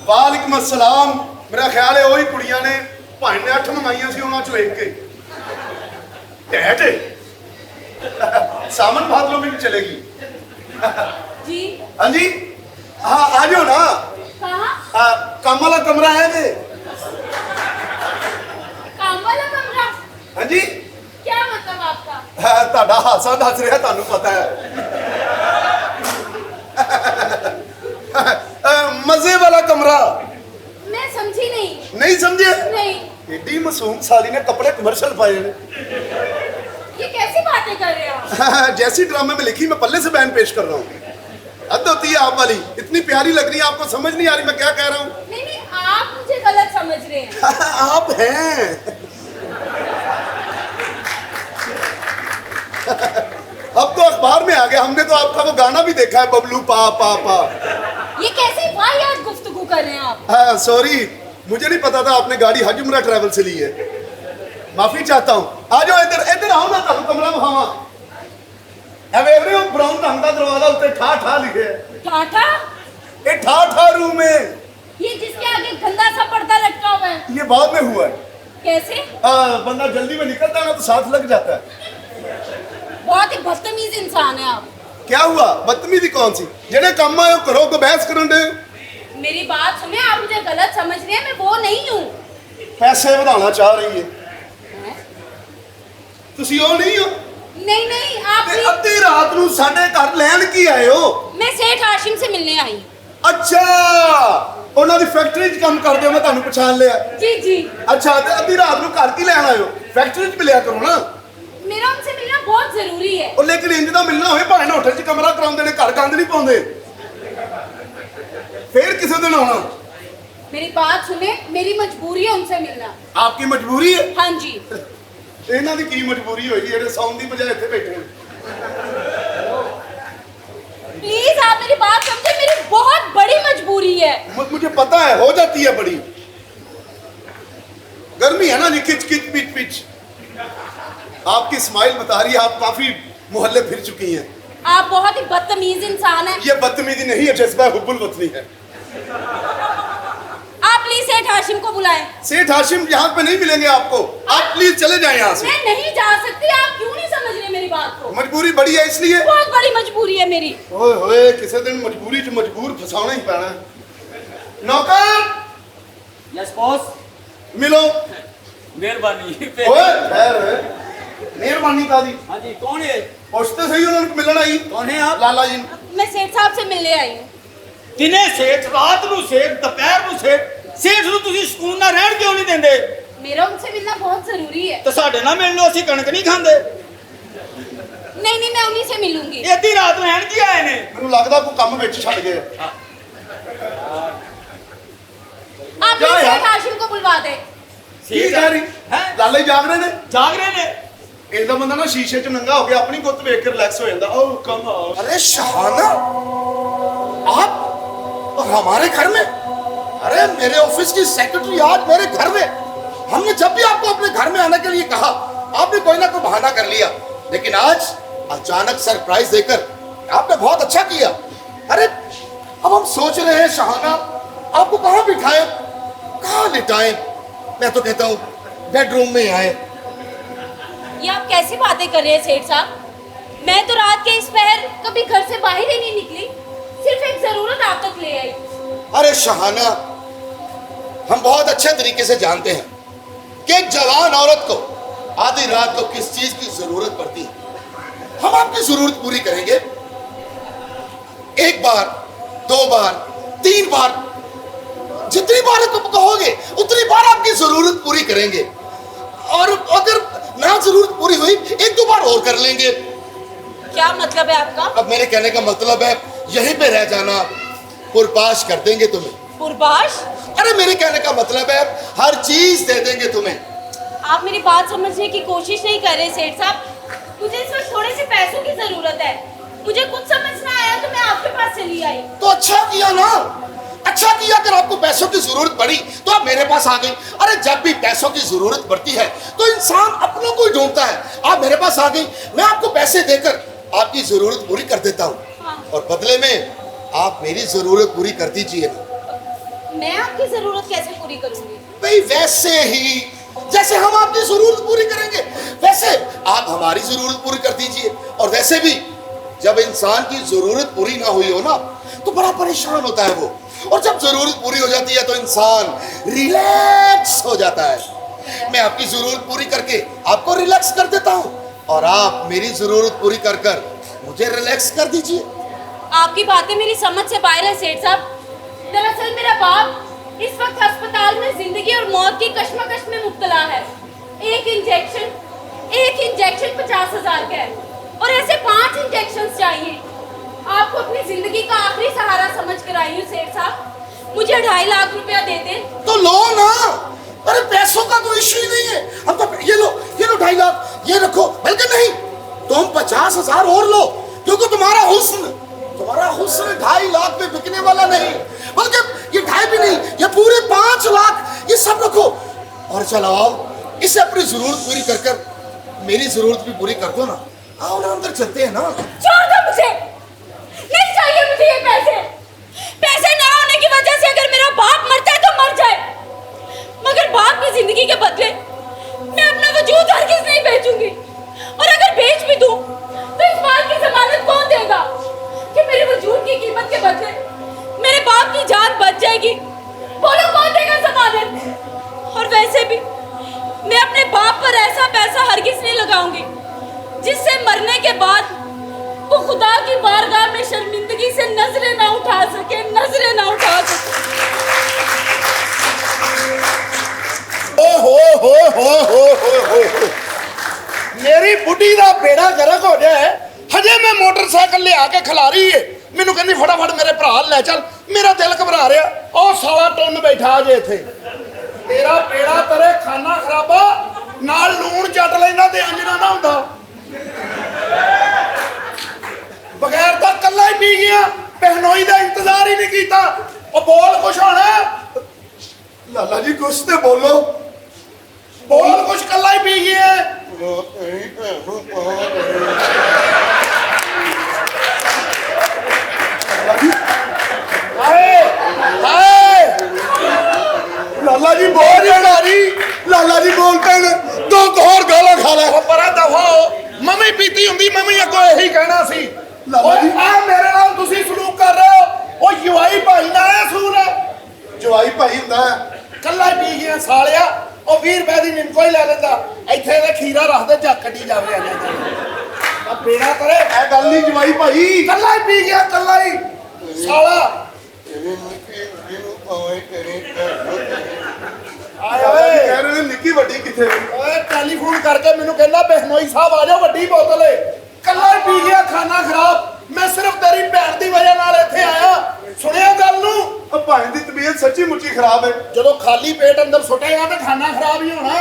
वालेकुम अस्सलाम। मेरा ख्याल है वही कुड़ियां ने भाई ने 8 मंगाइया सी उन्हां चों एक ढेट सामन बादलों में भी चलेगी। जी हाँ जी, हाँ आ जाओ ना। कहाँ? काम वाला कमरा है जे। काम वाला कमरा? हाँ जी, क्या मतलब आपका? ਤੁਹਾਡਾ ਹਾਸਾ ਦੱਸ ਰਿਹਾ ਤੁਹਾਨੂੰ ਪਤਾ ਹੈ। मजे वाला कमरा। मैं समझी नहीं। नहीं समझे? नहीं। एडी मासूम साली ने कपड़े कमर्शियल पाए हैं। ये कैसी बातें कर रहे हो आप? जैसी ड्रामे में लिखी मैं पल्ले से बयान पेश कर रहा हूँ। हद होती है आप वाली, इतनी प्यारी लग रही है, आपको समझ नहीं आ रही मैं क्या कह रहा हूँ। नहीं नहीं, आप मुझे गलत समझ रहे हैं। आप हैं। अब तो अखबार में आ गया, हमने तो आपका वो गाना भी देखा है, बबलू पा पा पा। ये कैसी वाहियात गुफ्तगू कर रहे हैं आप? हाँ सॉरी, मुझे नहीं पता था आपने गाड़ी हज उमरा ट्रैवल से ली है। माफी चाहता हूँ। आ जाओ इधर, इधर आओ ना, तुम कमरा वहां वेख रहे हो ब्राउन रंग का दरवाजा उत्ते ठा ठा लिखे है। टाटा? ये ठा ठा रूम है। ये जिसके आगे गंदा सा पर्दा लटका हुआ है। ये बाद में हुआ है। कैसे? बंदा जल्दी में निकलता है ना तो साथ लग जाता है। बहुत ही बदतमीज इंसान है आप। क्या हुआ? बदतमीजी कौन सी? जेने काम आए करो को बहस करन दे। मेरी बात सुने, आप मुझे गलत समझ रहे हैं, मैं वो नहीं हूँ। पैसे बढ़ाना चाह रही है तुसी वो नहीं हो? नहीं नहीं, आप ते अद्धी रात नू साडे घर लैन की आए हो? मैं सेठ हाशिम से मिलने आई हूँ। अच्छा, ਉਹਨਾਂ ਦੀ ਫੈਕਟਰੀ 'ਚ ਕੰਮ ਕਰਦੇ ਹੋ, ਮੈਂ ਤੁਹਾਨੂੰ ਪਛਾਣ ਲਿਆ। जी जी। ਅੱਛਾ, ਤੇ ਅੱਧੀ ਰਾਤ ਨੂੰ ਘਰ ਕੀ ਲੈਣ ਆਏ ਹੋ? ਫੈਕਟਰੀ 'ਚ ਮਿਲਿਆ ਕਰੋ ਨਾ। मेरा उनसे मिलना बहुत जरूरी है। ਉਹ ਲੇਕਿਨ ਇੰਜ ਦਾ ਮਿਲਣਾ ਹੋਵੇ ਭਾਵੇਂ ਹੋਟਲ 'ਚ ਕਮਰਾ ਕਰਾਉਂਦੇ ਨੇ, ਘਰ ਕੰਧ ਨਹੀਂ ਪਾਉਂਦੇ। ਫੇਰ ਕਿਸੇ ਦਿਨ ਆਉਣਾ। मेरी बात सुने, मेरी मजबूरी है उनसे मिलना। ਆਪकी ਮਜਬੂਰੀ ਹੈ? हाँ जी। ਇਹਨਾਂ ਦੀ ਕੀ ਮਜਬੂਰੀ ਹੋਈ ਜਿਹੜੇ ਸੌਣ ਦੀ ਬਜਾਏ ਇੱਥੇ ਬੈਠੇ ਨੇ? प्लीज आप मेरी बात समझे, मेरी बहुत बड़ी मजबूरी है। मुझे पता है, हो जाती है बड़ी। गर्मी है ना जी, किच किच पिच पिच। आपकी स्माइल बता रही है आप काफी मोहल्ले फिर चुकी हैं। आप बहुत ही बदतमीज इंसान हैं। ये बदतमीजी नहीं है, जज्बा हुब्बुल वतनी है। आप प्लीज सेठ हाशिम को बुलाएं। सेठ हाशिम यहाँ पे नहीं मिलेंगे आपको, आप प्लीज चले जाएं यहाँ से। मैं नहीं जा सकती, आप क्यों नहीं समझ रहे मेरी बात को? मजबूरी बड़ी है इसलिए। बहुत बड़ी मजबूरी है मेरी। ओए होए, किसी दिन मजबूरी च मजबूर फसाना ही पैना। नौकर, यस बॉस। मिलो। मेहरबानी। ओए खैर, मेहरबानी कादी। हाँ जी, कौन है? पूछते सही उन्होंने मिलना आई। कौन है आप? लाला जी। मैं सेठ साहब से मिलने आई हूँ। दिने सेठ, रात ਨੂੰ सेठ, दोपहर ਨੂੰ सेठ। सेठ ਨੂੰ ਤੁਸੀਂ ਸਕੂਨ ਨਾਲ ਰਹਿਣ ਕਿਉਂ ਨਹੀਂ ਦਿੰਦੇ? मेरा उनसे मिलना बहुत जरूरी है। ਤੇ ਸਾਡੇ ਨਾਲ ਮਿਲ ਲਓ, ਅਸੀਂ ਕਣਕ ਨਹੀਂ ਖਾਂਦੇ। नहीं नहीं, मैं उन्हीं से मिलूंगी। ਇਹ ਅੱਧੀ ਰਾਤ ਨੂੰ ਰਹਿਣ ਕੀ ਆਏ ਨੇ? ਮੈਨੂੰ ਲੱਗਦਾ ਕੋਈ ਕੰਮ ਵਿੱਚ ਛੱਡ ਗਏ। आप क्या प्लीज यार? सेठ हाशिम को बुलवा दे। ਕੀ ਕਹਿ ਰਹੀ? हैं? ਲਾਲਾ ਜੀ ਜਾਗ ਰਹੇ ਨੇ? जाग रहे ने। ਇਹਦਾ ਬੰਦਾ ਨਾ ਸ਼ੀਸ਼ੇ 'ਚ ਨੰਗਾ ਹੋ ਕੇ ਆਪਣੀ ਗੁੱਤ ਵੇਖ ਕੇ ਰਿਲੈਕਸ ਹੋ ਜਾਂਦਾ। ਓ ਕਮਾਲ। अरे शहाना, आप और हमारे घर में? अरे मेरे ऑफिस की सेक्रेटरी आज मेरे घर में। हमने जब भी आपको अपने घर में आने के लिए कहा, आपने कोई ना कोई बहाना कर लिया, लेकिन आज अचानक सरप्राइज देकर आपने बहुत अच्छा किया। अरे अब हम सोच रहे हैं शहाना, आपको कहाँ बिठाएं, कहाँ लिटाएं? मैं तो कहता हूँ बेडरूम में आए। ये आप कैसी बातें कर रहे हैं सेठ साहब? मैं तो रात के इस पहर कभी घर से बाहर ही नहीं निकली, सिर्फ एक जरूरत आप तक ले आई। अरे शहाना, हम बहुत अच्छे तरीके से जानते हैं कि एक जवान औरत को आधी रात को किस चीज की जरूरत पड़ती है। हम आपकी जरूरत पूरी करेंगे। एक बार, 2 बार, 3 बार, जितनी बार तुम कहोगे उतनी बार आपकी जरूरत पूरी करेंगे। और अगर ना जरूरत पूरी हुई, 1-2 बार और कर लेंगे। क्या मतलब है आपका? अब मेरे कहने का मतलब है यहीं पे रह जाना, पुरपाश कर देंगे तुम्हें। पुरबाश? अरे मेरे कहने का मतलब है हर चीज दे देंगे तुम्हें। आप मेरी बात समझने की कोशिश नहीं कर रहे सेठ साहब। मुझे इस वक्त थोड़े से पैसों की जरूरत है, मुझे कुछ समझ ना आया तो मैं आपके पास चली आई। तो अच्छा किया ना, अच्छा किया। अगर आपको पैसों की जरूरत पड़ी तो आप मेरे पास आ गई। अरे जब भी पैसों की जरूरत पड़ती है तो इंसान अपनों को ही ढूंढता है। आप मेरे पास आ गई, मैं आपको पैसे देकर आपकी जरूरत पूरी कर देता हूँ। हाँ। और बदले में आप मेरी जरूरत पूरी कर दीजिए। मैं आपकी जरूरत कैसे पूरी करूंगी? भाई वैसे ही जैसे हम आपकी जरूरत पूरी करेंगे वैसे आप हमारी जरूरत पूरी कर दीजिए। और वैसे भी जब इंसान की जरूरत पूरी ना हुई हो ना तो बड़ा परेशान होता है वो, और जब जरूरत पूरी हो जाती है तो इंसान रिलैक्स हो जाता है। मैं आपकी जरूरत पूरी करके आपको रिलैक्स कर देता हूँ और आप मेरी जरूरत पूरी कर कर मुझे रिलैक्स कर दीजिए। आपकी बातें मेरी समझ से बाहर है सेठ साहब। दरअसल मेरा बाप इस वक्त अस्पताल में जिंदगी और मौत की कश्मकश में मुब्तला है। एक इंजेक्शन 50,000 का है और ऐसे 5 इंजेक्शन चाहिए। आपको अपनी जिंदगी का आखिरी सहारा समझ कर आई हूँ सेठ साहब। मुझे 2.5 लाख रुपया दे दें। तो लो ना, अरे पैसों का तो इश्यू ही नहीं है। हम तो ये लो 2.5 लाख ये रखो, बल्कि नहीं तुम 50,000 और लो, क्योंकि तुम्हारा हुस्न 2.5 लाख में बिकने वाला नहीं, बल्कि ये 2.5 भी नहीं, ये पूरे 5 लाख ये सब रखो और चलाओ। इसे अपनी जरूरत पूरी कर कर मेरी जरूरत भी पूरी कर दो ना। आओ ना अंदर चलते हैं ना। छोड़ दो मुझे, नहीं चाहिए मुझे ये पैसे। पैसे ना होने की वजह से अगर मेरा बाप मरता है तो मर जाए, मगर बाप की जिंदगी के बदले मैं अपना वजूद हरगिज़ नहीं बेचूंगी। और अगर बेच भी दूं तो इस बात की जमानत कौन देगा कि मेरे वजूद की कीमत के बदले मेरे बाप की जान बच जाएगी? बोलो कौन देगा जमानत? और वैसे भी मैं अपने बाप पर ऐसा पैसा हरगिज़ नहीं लगाऊंगी जिससे मरने के बाद वो खुदा की बारगाह में शर्मिंदगी से नजरें ना उठा सके, नजरें ना उठा सके। हो मेरी बुढ़ी दा बेड़ा गर्क हो जाए, हजे मैं मोटरसाइकिल ले आके खिला रही है, मैनू कहनी फटाफट मेरे भरा ले चल। मेरा दिल घबरा रहा, और साला टुन बैठा जे इथे। तेरा बेड़ा तरे खाना खराबा नाल लूण चट लेना ते अंजना ना हुंदा। बगैर तो कल्ला ही पी गया, पहनोई का इंतजार ही नहीं किया। और बोल कुछ होना लाला जी, कुछ तो बोलो। बोल कुछ, कल्ला ही पी गया। लाला जी बोल लाला जी बोलते हैं तो और गाला खा ले। परा दफा हो, मम्मी पीती होंगी, मम्मी अगो यही कहना सी। लाला जी आ मेरे नाल तुसी सलूक कर रहे हो, ओ जवाई भाई ना है सूर। जवाई भाई हुंदा कल्ला ही पी गया सालिया। ओ 20 रुपए दी निम्को ही ले लेंदा, इत्थे ते खीरा रख दे जा कटी जावे। आ बेड़ा करे ए गल नहीं, जवाई भाई कल्ला ही पी गया, कल्ला ही साला। आए ओए निक्की वड्डी किथे? ओए टेलीफोन करके मैनू कहंदा बहनोई साहब आ जाओ, वड्डी बोतल है। कल्ला ही पी गया, खाना खराब। मैं सिर्फ तेरी भैन दी वजह नाल इत्थे आया। सुनिया गल नू? भाई दी तबीयत सच्ची मुच्ची खराब है। जदों खाली पेट अंदर सुटेगा तो खाना खराब ही होना।